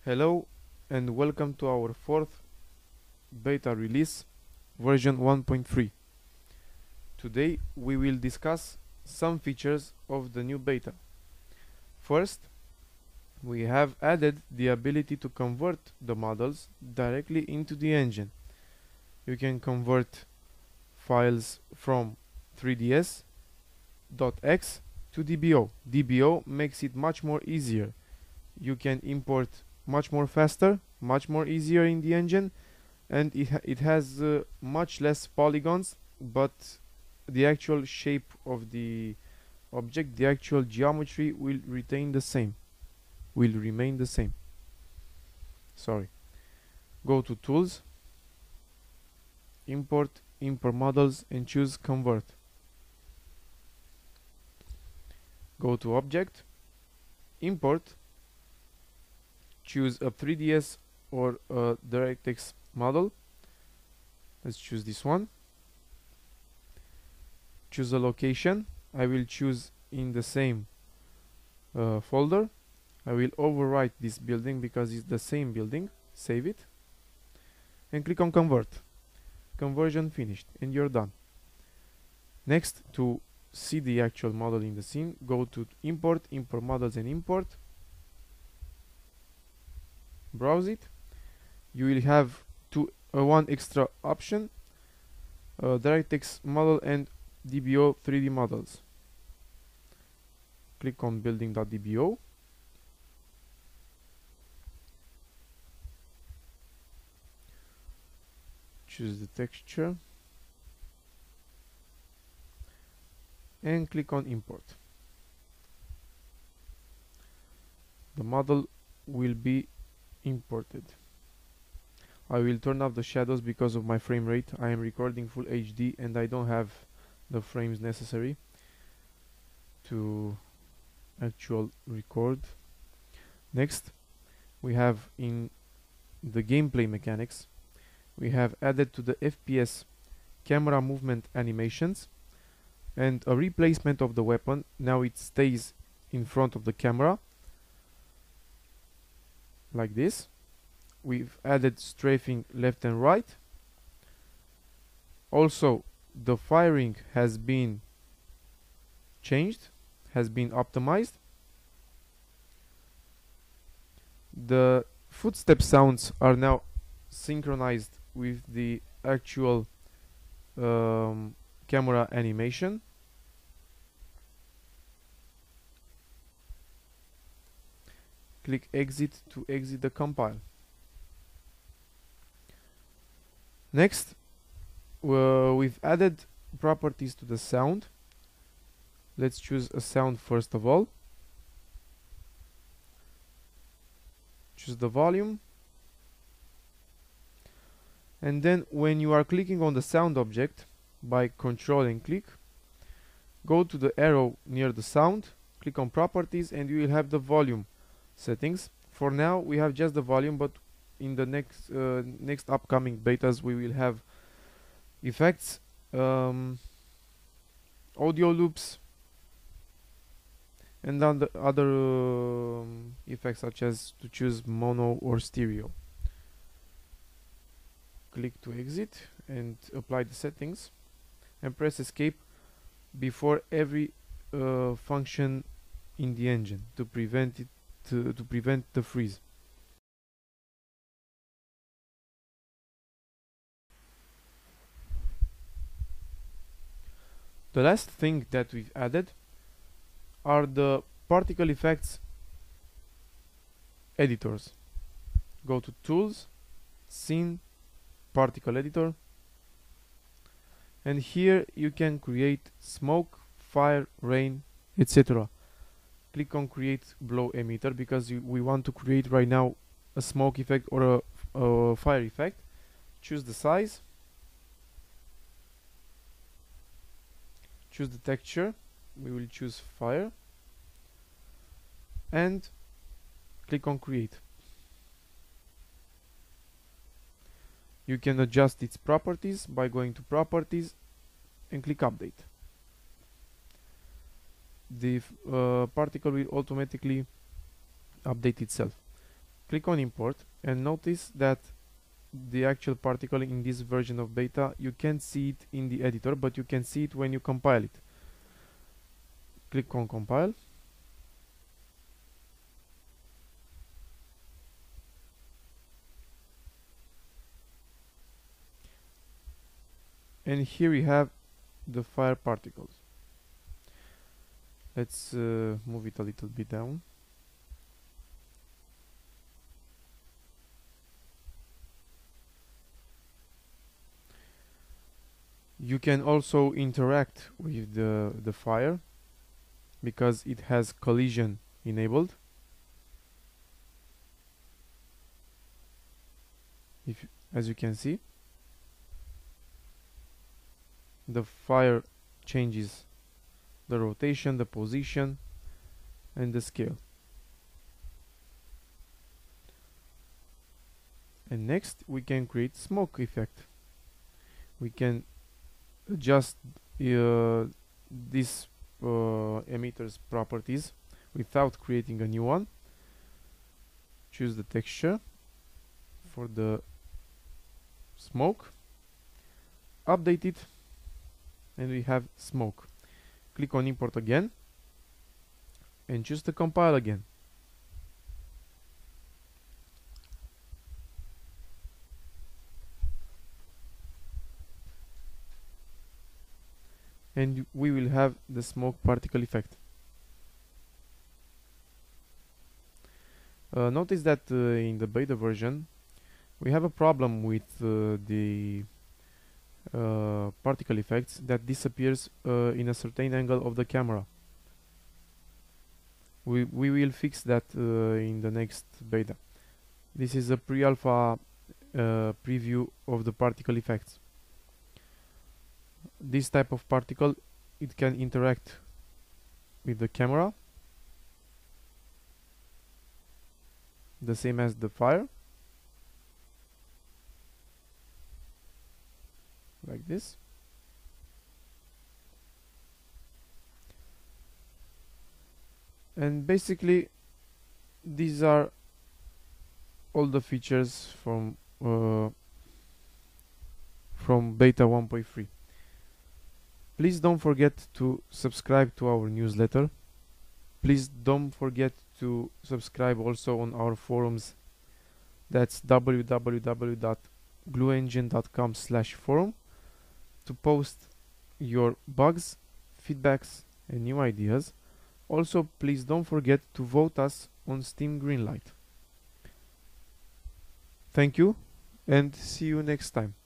Hello and welcome to our fourth beta release, version 1.3. Today we will discuss some features of the new beta. First, we have added the ability to convert the models directly into the engine. You can convert files from 3ds.x to DBO. DBO makes it much more easier. You can import much more faster, much more easier in the engine, and it has much less polygons, but the actual shape of the object, the actual geometry will remain the same. Sorry. Go to Tools, Import Models, and choose Convert. Go to Object, Import, choose a 3ds or a DirectX model. Let's choose this one. Choose a location. I will choose in the same folder. I will overwrite this building because it's the same building. Save it and click on Convert. Conversion finished and you're done. Next, to see the actual model in the scene, go to Import Models, and Import. Browse it. You will have one extra option, DirectX model and DBO 3D models. Click on building.dbo. Choose the texture and click on import. The model will be imported. I will turn off the shadows because of my frame rate. I am recording full HD and I don't have the frames necessary to actual record. Next, we have in the gameplay mechanics, we have added to the FPS camera movement animations and a replacement of the weapon. Now it stays in front of the camera like this. We've added strafing left and right. Also, the firing has been changed, has been optimized. The footstep sounds are now synchronized with the actual camera animation. Click exit to exit the compile. Next, we've added properties to the sound. Let's choose a sound first of all. Choose the volume. And then when you are clicking on the sound object, by Control and click, go to the arrow near the sound, click on properties, and you will have the volume settings. For now we have just the volume, but in the next upcoming betas we will have effects, audio loops, and then the other effects, such as to choose mono or stereo. Click to exit and apply the settings and press escape before every function in the engine to prevent it to prevent the freeze. The last thing that we've added are the particle effects editors. Go to Tools, Scene, Particle Editor, and here you can create smoke, fire, rain, etc. Click on Create Blow Emitter because we want to create right now a smoke effect or a fire effect. Choose the size, choose the texture, we will choose fire, and click on Create. You can adjust its properties by going to Properties and click Update. The particle will automatically update itself. Click on import and notice that the actual particle in this version of beta, you can't see it in the editor, but you can see it when you compile it. Click on compile. And here we have the fire particles. Let's move it a little bit down. You can also interact with the fire because it has collision enabled. As you can see, the fire changes the rotation, the position, and the scale. And next we can create smoke effect. We can adjust this emitter's properties without creating a new one. Choose the texture for the smoke, update it, and we have smoke. Click on import again and choose to compile again. And we will have the smoke particle effect. Notice that in the beta version we have a problem with the particle effects that disappears in a certain angle of the camera. We will fix that in the next beta. This is a pre-alpha preview of the particle effects. This type of particle, it can interact with the camera, the same as the fire, like this. And basically these are all the features from beta 1.3. Please don't forget to subscribe to our newsletter. Please don't forget to subscribe also on our forums. That's www.glueengine.com/forum to post your bugs, feedbacks, and new ideas. Also, please don't forget to vote us on Steam Greenlight. Thank you, and see you next time.